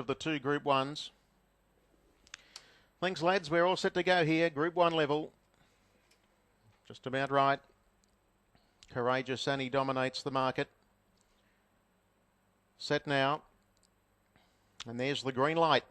of the two Group 1s. Thanks, lads. We're all set to go here. Group 1 level. Just about right. Courageous Annie dominates the market. Set now. And there's the green light.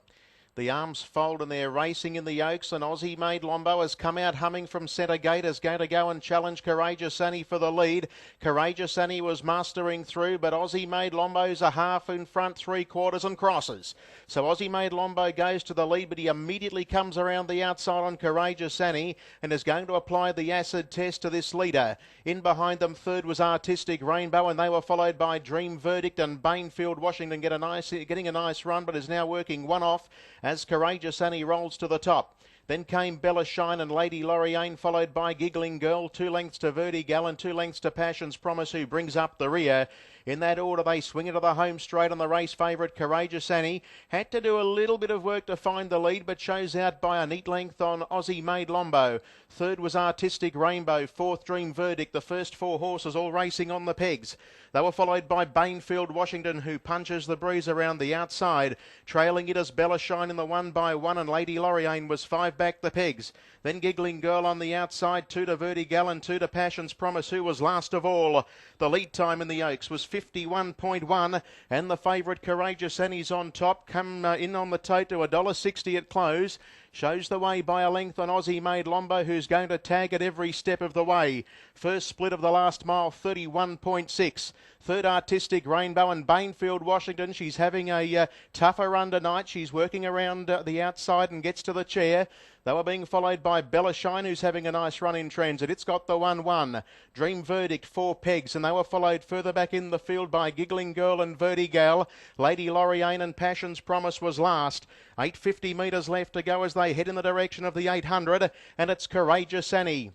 The arms fold and they're racing in the Oaks, and Aussie Made Lombo has come out humming from centre gate, is going to go and challenge Courageous Annie for the lead. Courageous Annie was mastering through, but Aussie Made Lombo's a half in front, 3/4 and crosses. So Aussie Made Lombo goes to the lead, but he immediately comes around the outside on Courageous Annie and is going to apply the acid test to this leader. In behind them, third was Artistic Rainbow, and they were followed by Dream Verdict and Bainfield Washington getting a nice run, but is now working one off as Courageous Annie rolls to the top. Then came Bella Shine and Lady Loriane, followed by Giggling Girl, 2 lengths to Vertigal and 2 lengths to Passion's Promise, who brings up the rear. In that order, they swing into the home straight on the race favourite, Courageous Annie. Had to do a little bit of work to find the lead, but shows out by a neat length on Aussie Made Lombo. Third was Artistic Rainbow, fourth Dream Verdict. The first 4 horses all racing on the pegs. They were followed by Bainfield Washington, who punches the breeze around the outside. Trailing it as Bella Shine in the 1x1, and Lady Loriane was 5 back the pegs. Then Giggling Girl on the outside, 2 to Vertigal and 2 to Passion's Promise, who was last of all. The lead time in the Oaks was 51.1, and the favourite Courageous Annie's on top. Come in on the tote to $1.60 at close. Shows the way by a length on Aussie Made Lombo, who's going to tag at every step of the way. First split of the last mile, 31.6. Third Artistic Rainbow and Bainfield Washington. She's having a tougher run tonight. She's working around the outside and gets to the chair. They were being followed by Bella Shine, who's having a nice run in transit. It's got the 1-1. Dream Verdict, 4 pegs, and they were followed further back in the field by Giggling Girl and Vertigal. Lady Loriane and Passion's Promise was last. 850 metres left to go as they head in the direction of the 800, and it's Courageous Annie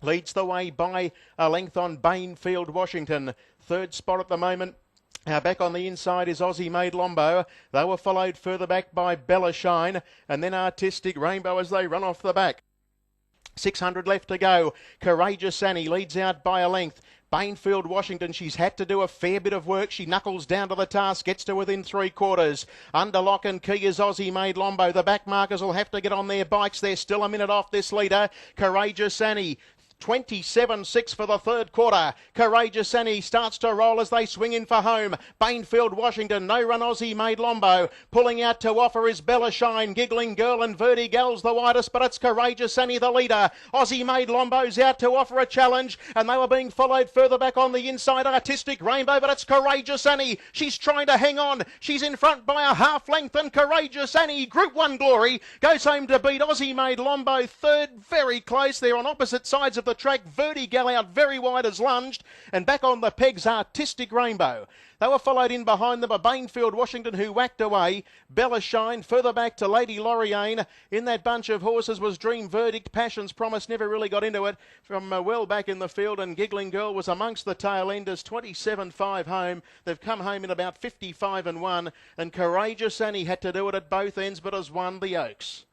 leads the way by a length on Bainfield Washington. Third spot at the moment. Back on the inside is Aussie Made Lombo. They were followed further back by Bella Shine and then Artistic Rainbow as they run off the back. 600 left to go. Courageous Annie leads out by a length. Bainfield Washington, she's had to do a fair bit of work. She knuckles down to the task, gets to within 3/4. Under lock and key is Aussie Made Lombo. The back markers will have to get on their bikes. They're still a minute off this leader. Courageous Annie. 27.6 for the third quarter. Courageous Annie starts to roll as they swing in for home. Bainfield Washington, no run Aussie Made Lombo. Pulling out to offer is Bella Shine, Giggling Girl and Vertigal's the widest, but it's Courageous Annie the leader. Aussie Made Lombo's out to offer a challenge, and they were being followed further back on the inside. Artistic Rainbow, but it's Courageous Annie. She's trying to hang on. She's in front by a half length, and Courageous Annie, Group 1 glory, goes home to beat Aussie Made Lombo. Third, very close. They're on opposite sides of the track. Vertigal out very wide as lunged, and back on the pegs Artistic Rainbow. They were followed in behind them by Bainfield Washington, who whacked away. Bella Shine further back to Lady Loriane. In that bunch of horses was Dream Verdict. Passion's Promise never really got into it from well back in the field, and Giggling Girl was amongst the tail enders. 27.5 home. They've come home in about 55 and 1, and Courageous Annie had to do it at both ends, but has won the Oaks.